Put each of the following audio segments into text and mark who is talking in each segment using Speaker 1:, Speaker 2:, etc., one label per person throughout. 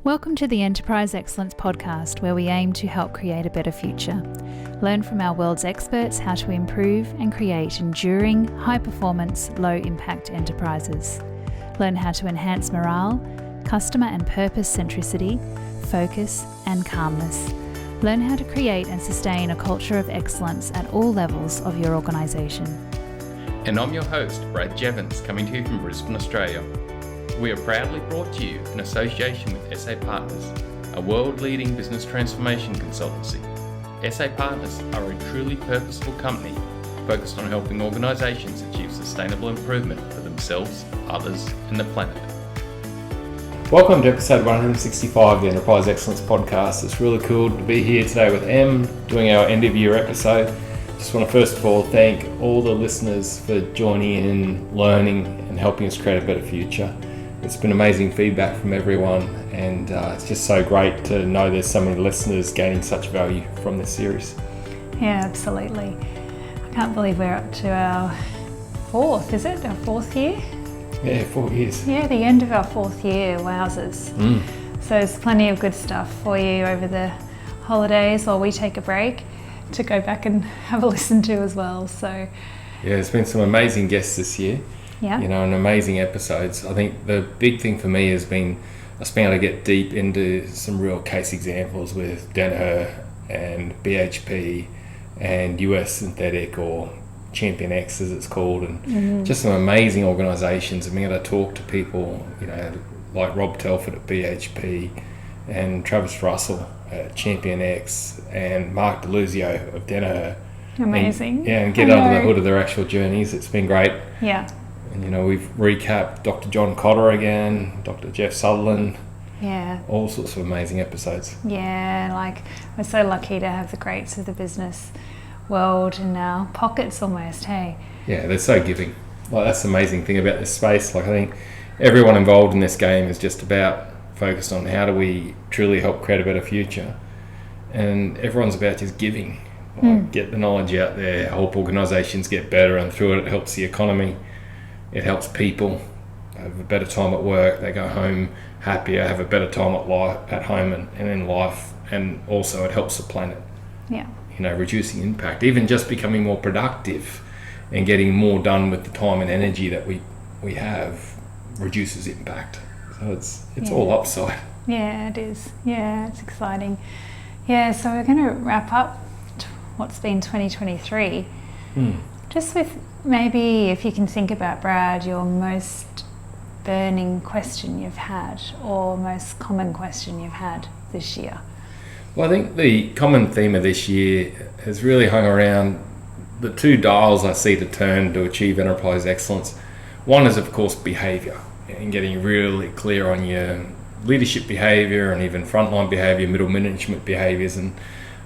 Speaker 1: Welcome to the Enterprise Excellence Podcast, where we aim to help create a better future. Learn from our world's experts how to improve and create enduring, high-performance, low-impact enterprises. Learn how to enhance morale, customer and purpose centricity, focus, and calmness. Learn how to create and sustain a culture of excellence at all levels of your organisation.
Speaker 2: And I'm your host, Brad Jeavons, coming to you from Brisbane, Australia. We are proudly brought to you in association with SA Partners, a world-leading business transformation consultancy. SA Partners are a truly purposeful company focused on helping organisations achieve sustainable improvement for themselves, others, and the planet.
Speaker 3: Welcome to episode 165 of the Enterprise Excellence Podcast. It's really cool to be here today with Em, doing our end of year episode. Just want to first of all thank all the listeners for joining in, learning, and helping us create a better future. It's been amazing feedback from everyone, and it's just so great to know there's so many listeners gaining such value from this series.
Speaker 1: Yeah, absolutely. I can't believe we're up to our fourth, is it? Our fourth year?
Speaker 3: Yeah, 4 years.
Speaker 1: Yeah, the end of our fourth year, wowzers. So there's plenty of good stuff for you over the holidays while we take a break to go back and have a listen to as well. So
Speaker 3: yeah, there's been some amazing guests this year.
Speaker 1: Yeah.
Speaker 3: And amazing episodes. I think the big thing for me has been I've been able to get deep into some real case examples with Danaher and BHP and US Synthetic, or Champion X as it's called, and just some amazing organisations. I've been able to talk to people, like Rob Telford at BHP and Travis Russell at Champion X and Mark Deluzio of Danaher.
Speaker 1: Amazing.
Speaker 3: And get under the hood of their actual journeys. It's been great.
Speaker 1: Yeah.
Speaker 3: And we've recapped Dr. John Cotter again, Dr. Jeff Sutherland.
Speaker 1: Yeah.
Speaker 3: All sorts of amazing episodes.
Speaker 1: Yeah, we're so lucky to have the greats of the business world in our pockets almost, hey?
Speaker 3: Yeah, they're so giving. That's the amazing thing about this space. I think everyone involved in this game is just about focused on how do we truly help create a better future. And everyone's about just giving. Get the knowledge out there, help organisations get better, and through it helps the economy. It helps people have a better time at work. They go home happier, have a better time at home and in life, and also it helps the planet.
Speaker 1: Yeah.
Speaker 3: Reducing impact, even just becoming more productive and getting more done with the time and energy that we have reduces impact. So it's all upside.
Speaker 1: Yeah, it is. Yeah, it's exciting. Yeah, so we're going to wrap up what's been 2023. Just with maybe, if you can think about, Brad, your most burning question you've had, or most common question you've had this year.
Speaker 3: Well, I think the common theme of this year has really hung around the two dials I see to turn to achieve enterprise excellence. One is, of course, behaviour, and getting really clear on your leadership behaviour and even frontline behaviour, middle management behaviours, and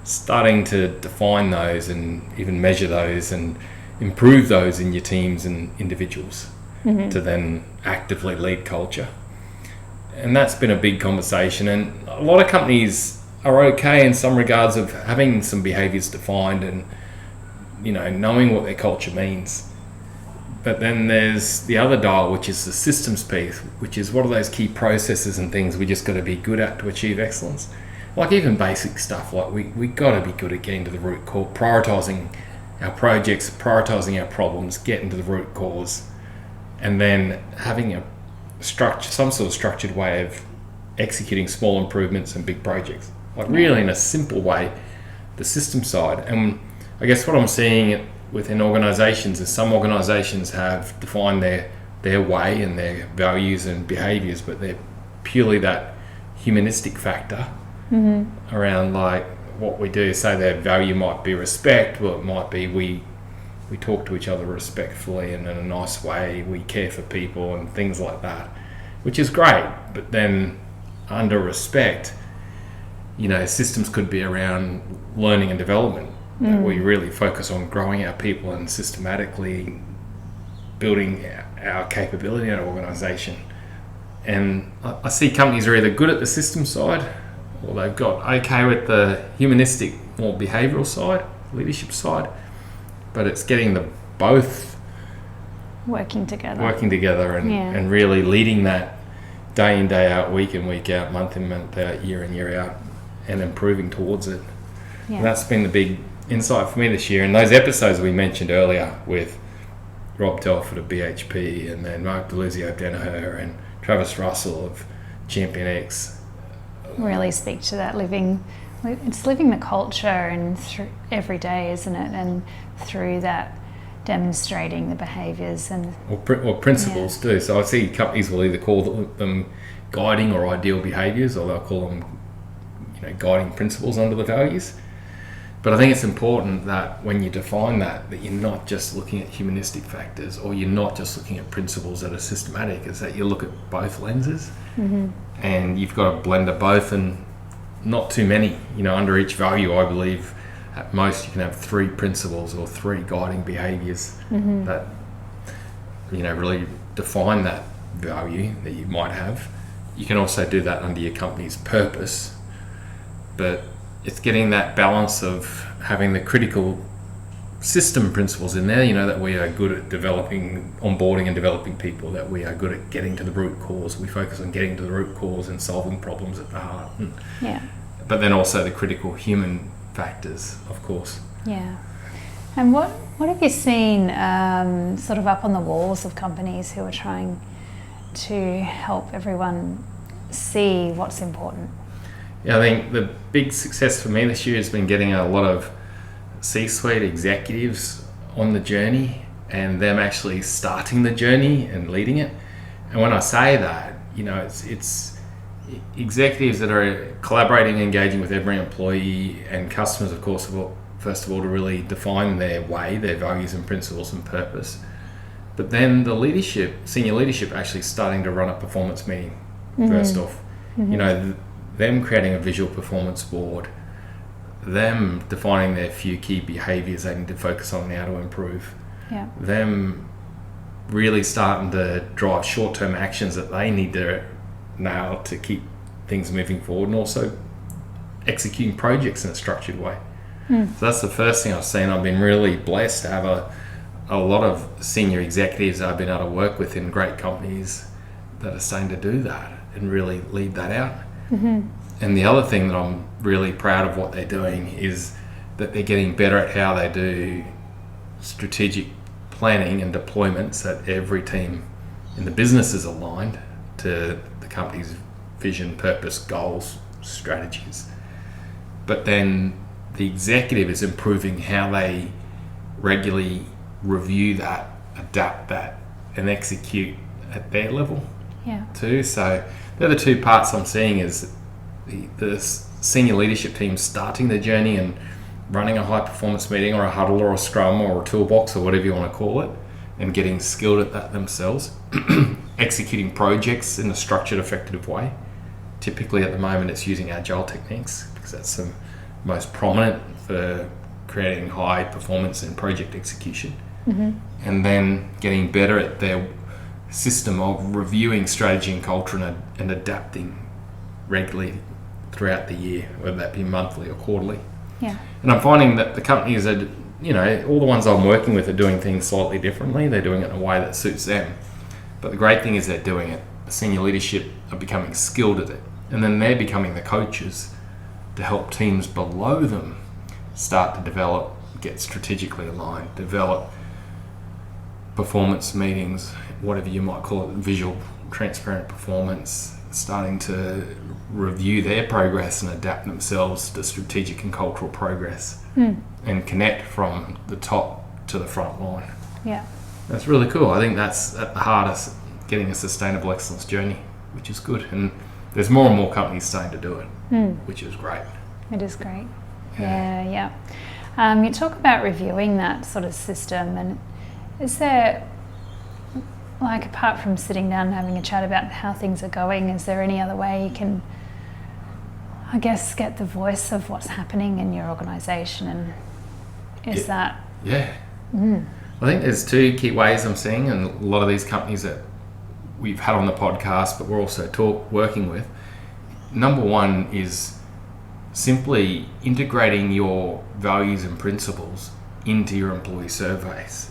Speaker 3: starting to define those and even measure those and improve those in your teams and individuals to then actively lead culture. And that's been a big conversation, and a lot of companies are okay in some regards of having some behaviours defined and knowing what their culture means. But then there's the other dial, which is the systems piece, which is what are those key processes and things we just got to be good at to achieve excellence. Like even basic stuff, like we got to be good at getting to the root cause, prioritising our projects, prioritising our problems, getting to the root cause, and then having a structure, some sort of structured way of executing small improvements and big projects. Really in a simple way, the system side. And I guess what I'm seeing within organisations is some organisations have defined their way and their values and behaviours, but they're purely that humanistic factor around what we do. Say their value might be respect, well it might be we talk to each other respectfully and in a nice way, we care for people and things like that, which is great. But then under respect, systems could be around learning and development. We really focus on growing our people and systematically building our capability in our organisation. And I see companies are either good at the system side, or they've got okay with the humanistic, more behavioural side, leadership side, but it's getting the both
Speaker 1: working together
Speaker 3: and really leading that day in, day out, week in, week out, month in, month out, year in, year out, and improving towards it.
Speaker 1: Yeah.
Speaker 3: And that's been the big insight for me this year. And those episodes we mentioned earlier with Rob Telford of BHP, and then Mark Deluzio of Danaher, and Travis Russell of Champion X.
Speaker 1: Really speak to that living the culture and through every day, isn't it? And through that, demonstrating the behaviours and
Speaker 3: or principles too. So I see companies will either call them guiding or ideal behaviours, or they'll call them guiding principles under the values. But I think it's important that when you define that you're not just looking at humanistic factors, or you're not just looking at principles that are systematic, is that you look at both lenses.
Speaker 1: Mm-hmm.
Speaker 3: And you've got a blend of both, and not too many. Under each value, I believe at most you can have 3 principles or 3 guiding behaviours
Speaker 1: mm-hmm.
Speaker 3: that really define that value that you might have. You can also do that under your company's purpose, but it's getting that balance of having the critical system principles in there, that we are good at developing, onboarding and developing people, that we are good at getting to the root cause. We focus on getting to the root cause and solving problems at the heart. But then also the critical human factors, of course.
Speaker 1: Yeah. And what have you seen sort of up on the walls of companies who are trying to help everyone see what's important?
Speaker 3: Yeah, I think the big success for me this year has been getting a lot of C-suite executives on the journey, and them actually starting the journey and leading it. And when I say that, it's executives that are collaborating and engaging with every employee and customers, of course, first of all, to really define their way, their values and principles and purpose. But then the leadership, senior leadership, actually starting to run a performance meeting first off.
Speaker 1: Mm-hmm.
Speaker 3: Them creating a visual performance board, them defining their few key behaviours they need to focus on now to improve, them really starting to drive short-term actions that they need to nail to keep things moving forward, and also executing projects in a structured way. So that's the first thing I've seen. I've been really blessed to have a lot of senior executives I've been able to work with in great companies that are starting to do that and really lead that out.
Speaker 1: Mm-hmm.
Speaker 3: And the other thing that I'm really proud of what they're doing is that they're getting better at how they do strategic planning and deployments, that every team in the business is aligned to the company's vision, purpose, goals, strategies. But then the executive is improving how they regularly review that, adapt that, and execute at their level too. So the other 2 parts I'm seeing is the senior leadership team starting the journey and running a high performance meeting or a huddle or a scrum or a toolbox or whatever you want to call it, and getting skilled at that themselves. Executing projects in a structured, effective way. Typically at the moment it's using agile techniques, because that's the most prominent for creating high performance in project execution.
Speaker 1: Mm-hmm.
Speaker 3: And then getting better at their system of reviewing strategy and culture and adapting regularly throughout the year, whether that be monthly or quarterly.
Speaker 1: Yeah.
Speaker 3: And I'm finding that the companies are, all the ones I'm working with are doing things slightly differently. They're doing it in a way that suits them. But the great thing is they're doing it. The senior leadership are becoming skilled at it. And then they're becoming the coaches to help teams below them start to develop, get strategically aligned, develop performance meetings, whatever you might call it, visual, transparent performance, starting to review their progress and adapt themselves to strategic and cultural progress and connect from the top to the front line.
Speaker 1: Yeah.
Speaker 3: That's really cool. I think that's at the heart of getting a sustainable excellence journey, which is good. And there's more and more companies starting to do it, which is great.
Speaker 1: It is great. Yeah. You talk about reviewing that sort of system, and is there, like, apart from sitting down and having a chat about how things are going, is there any other way you can, I guess, get the voice of what's happening in your organisation? And is that...
Speaker 3: Yeah. I think there's 2 key ways I'm seeing, and a lot of these companies that we've had on the podcast, but we're also working with. Number 1 is simply integrating your values and principles into your employee surveys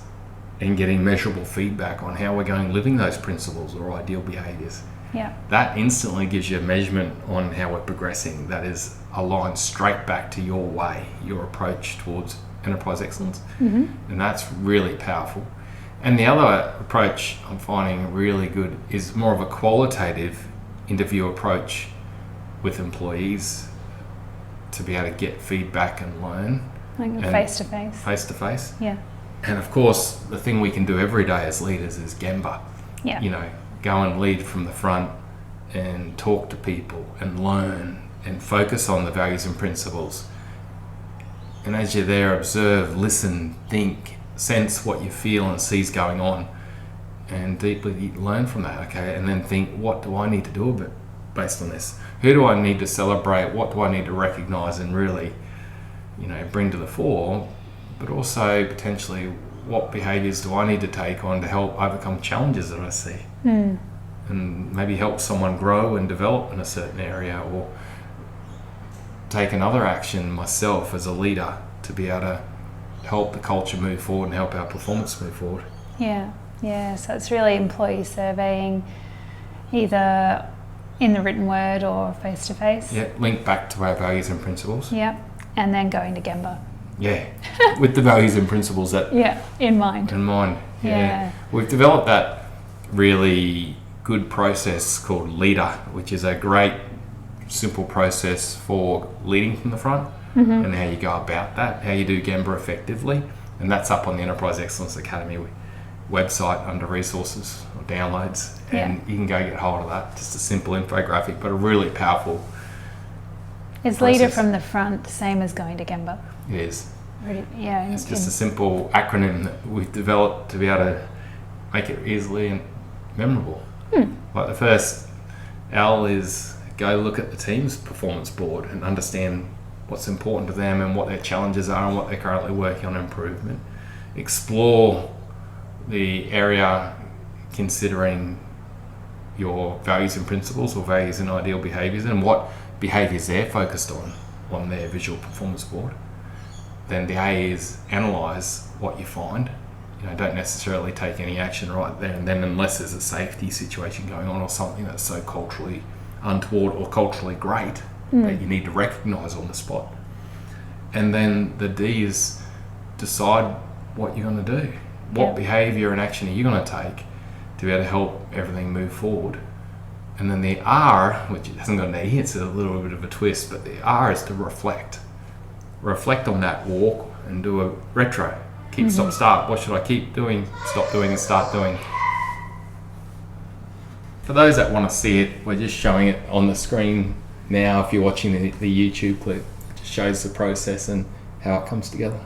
Speaker 3: and getting measurable feedback on how we're going living those principles or ideal behaviours.
Speaker 1: Yeah.
Speaker 3: that instantly gives you a measurement on how we're progressing. That is aligned straight back to your way, your approach towards enterprise excellence.
Speaker 1: Mm-hmm.
Speaker 3: And that's really powerful. And the other approach I'm finding really good is more of a qualitative interview approach with employees to be able to get feedback and learn.
Speaker 1: Like face to face.
Speaker 3: Face to face.
Speaker 1: Yeah.
Speaker 3: And of course, the thing we can do every day as leaders is Gemba.
Speaker 1: Yeah.
Speaker 3: You know, go and lead from the front and talk to people and learn and focus on the values and principles. And as you're there, observe, listen, think, sense what you feel and see's going on, and deeply learn from that, okay? And then think, what do I need to do based on this? Who do I need to celebrate? What do I need to recognize and really, bring to the fore? But also potentially, what behaviors do I need to take on to help overcome challenges that I see? And maybe help someone grow and develop in a certain area, or take another action myself as a leader to be able to help the culture move forward and help our performance move forward.
Speaker 1: Yeah. So it's really employee surveying, either in the written word or face to face.
Speaker 3: Yeah, link back to our values and principles.
Speaker 1: Yeah, and then going to Gemba.
Speaker 3: Yeah, with the values and principles that
Speaker 1: in mind.
Speaker 3: Yeah. We've developed that really good process called LEADER, which is a great simple process for leading from the front, and how you go about that, how you do Gemba effectively. And that's up on the Enterprise Excellence Academy website under resources or downloads, and you can go get hold of that. Just a simple infographic, but a really powerful
Speaker 1: Is
Speaker 3: process.
Speaker 1: LEADER from the front the same as going to Gemba?
Speaker 3: It is.
Speaker 1: Yeah.
Speaker 3: It's just a simple acronym that we've developed to be able to make it easily and memorable. Like the first L is go look at the team's performance board and understand what's important to them and what their challenges are and what they're currently working on improvement. Explore the area considering your values and principles, or values and ideal behaviours, and what behaviours they're focused on their visual performance board. Then the A is analyse what you find. Don't necessarily take any action right there and then unless there's a safety situation going on or something that's so culturally untoward or culturally great that you need to recognise on the spot. And then the D is decide what you're going to do. What behaviour and action are you going to take to be able to help everything move forward? And then the R, which hasn't got an E, it's a little bit of a twist, but the R is to reflect. Reflect on that walk and do a retro. Keep, stop, start. What should I keep doing, stop doing, and start doing? For those that want to see it, we're just showing it on the screen now. If you're watching the YouTube clip, it just shows the process and how it comes together.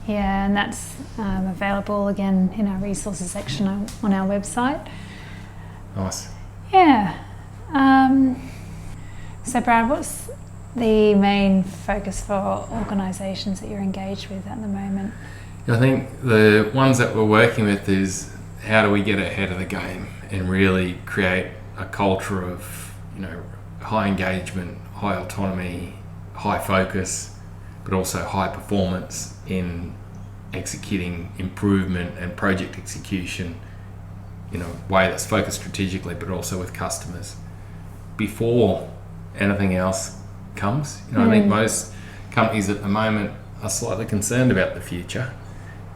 Speaker 1: Yeah, and that's available again in our resources section on our website.
Speaker 3: Nice.
Speaker 1: Yeah. So Brad, what's the main focus for organisations that you're engaged with at the moment?
Speaker 3: I think the ones that we're working with is how do we get ahead of the game and really create a culture of, high engagement, high autonomy, high focus, but also high performance in executing improvement and project execution in a way that's focused strategically, but also with customers before anything else comes. I think most companies at the moment are slightly concerned about the future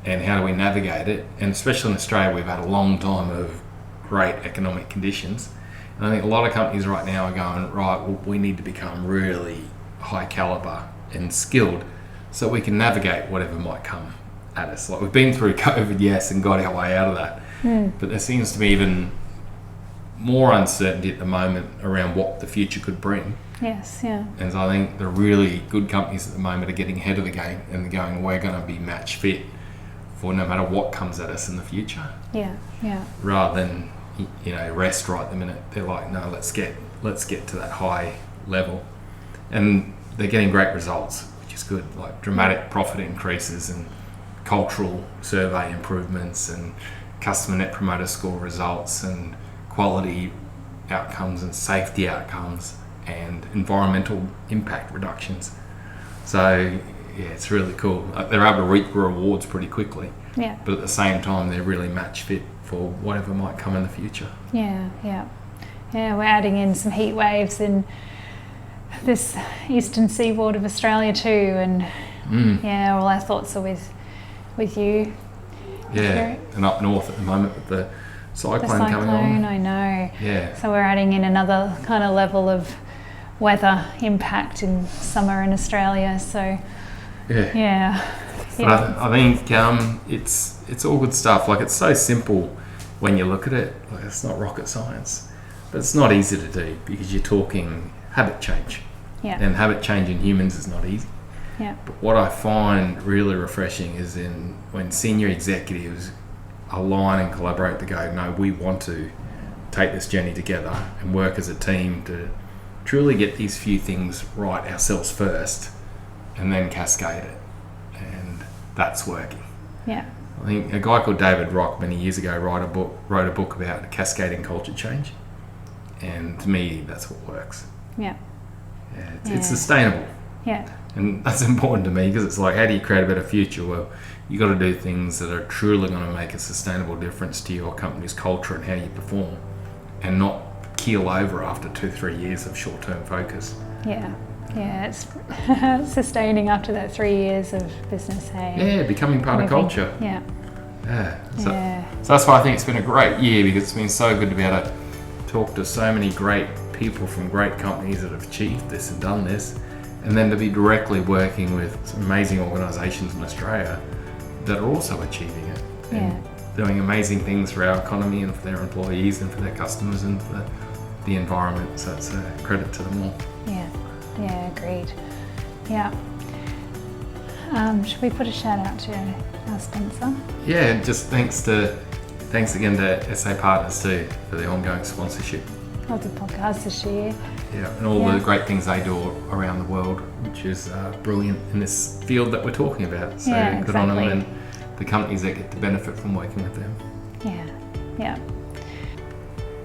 Speaker 3: and how do we navigate it. And especially in Australia, we've had a long time of great economic conditions. And I think a lot of companies right now are going, right, well, we need to become really high caliber and skilled so we can navigate whatever might come at us. Like we've been through COVID, yes, and got our way out of that. But there seems to be even more uncertainty at the moment around what the future could bring.
Speaker 1: Yes, yeah.
Speaker 3: And so I think the really good companies at the moment are getting ahead of the game and going, we're going to be match fit for no matter what comes at us in the future.
Speaker 1: Yeah.
Speaker 3: Rather than, rest right the minute. They're like, no, let's get to that high level. And they're getting great results, which is good, like dramatic profit increases and cultural survey improvements and customer net promoter score results and quality outcomes and safety outcomes and environmental impact reductions. So it's really cool. They're able to reap rewards pretty quickly, but at the same time they're really match fit for whatever might come in the future.
Speaker 1: Yeah, we're adding in some heat waves in this eastern seaboard of Australia too, and all our thoughts are with you.
Speaker 3: Yeah, and up north at the moment with the cyclone coming on.
Speaker 1: I know.
Speaker 3: Yeah. So
Speaker 1: we're adding in another kind of level of weather impact in summer in Australia. So
Speaker 3: But I think it's all good stuff. Like, it's so simple when you look at it. Like, it's not rocket science, but it's not easy to do because you're talking habit change.
Speaker 1: Yeah.
Speaker 3: And habit change in humans is not easy.
Speaker 1: Yeah.
Speaker 3: But what I find really refreshing is when senior executives align and collaborate to go, no, we want to take this journey together and work as a team to truly get these few things right ourselves first and then cascade it. And that's working.
Speaker 1: Yeah.
Speaker 3: I think a guy called David Rock many years ago wrote a book about cascading culture change. And to me, that's what works.
Speaker 1: Yeah.
Speaker 3: It's sustainable.
Speaker 1: Yeah.
Speaker 3: And that's important to me because it's like, how do you create a better future? Well, you got to do things that are truly going to make a sustainable difference to your company's culture and how you perform, and not keel over after 2-3 years of short-term focus.
Speaker 1: Yeah. It's sustaining after that 3 years of business, hey?
Speaker 3: Yeah, becoming part of culture.
Speaker 1: Yeah.
Speaker 3: So that's why I think it's been a great year, because it's been so good to be able to talk to so many great people from great companies that have achieved this and done this, and then to be directly working with some amazing organisations in Australia that are also achieving it and doing amazing things for our economy and for their employees and for their customers and for the environment. So it's a credit to them all.
Speaker 1: Yeah, agreed. Yeah. Should we put a shout out to our sponsor?
Speaker 3: Yeah, just thanks again to SA Partners too for the ongoing sponsorship
Speaker 1: of the podcast this year.
Speaker 3: Yeah, and all the great things they do around the world, which is brilliant in this field that we're talking about. So good on them and the companies that get to benefit from working with them.
Speaker 1: Yeah.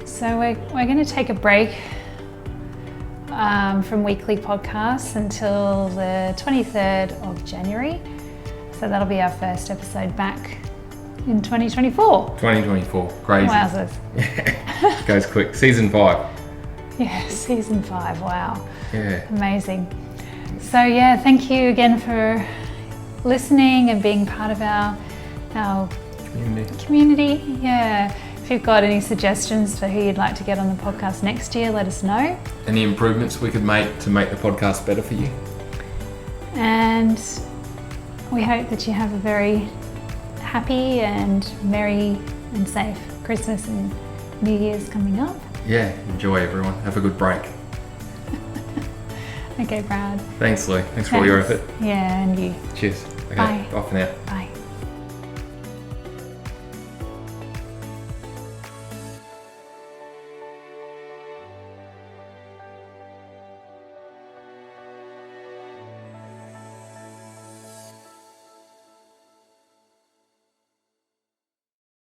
Speaker 1: So we're going to take a break from weekly podcasts until the 23rd of January. So that'll be our first episode back in 2024.
Speaker 3: 2024, crazy.
Speaker 1: Wowzers.
Speaker 3: Goes quick. Season 5.
Speaker 1: Yeah, season 5, wow.
Speaker 3: Yeah.
Speaker 1: Amazing. So thank you again for listening and being part of our community. Yeah. If you've got any suggestions for who you'd like to get on the podcast next year, let us know.
Speaker 3: Any improvements we could make to make the podcast better for you.
Speaker 1: And we hope that you have a very happy and merry and safe Christmas and New Year's coming up.
Speaker 3: Yeah, enjoy everyone. Have a good break.
Speaker 1: Okay, Brad.
Speaker 3: Thanks, Lou. Thanks for all your effort.
Speaker 1: Yeah, and you.
Speaker 3: Cheers. Okay,
Speaker 1: bye
Speaker 3: for now.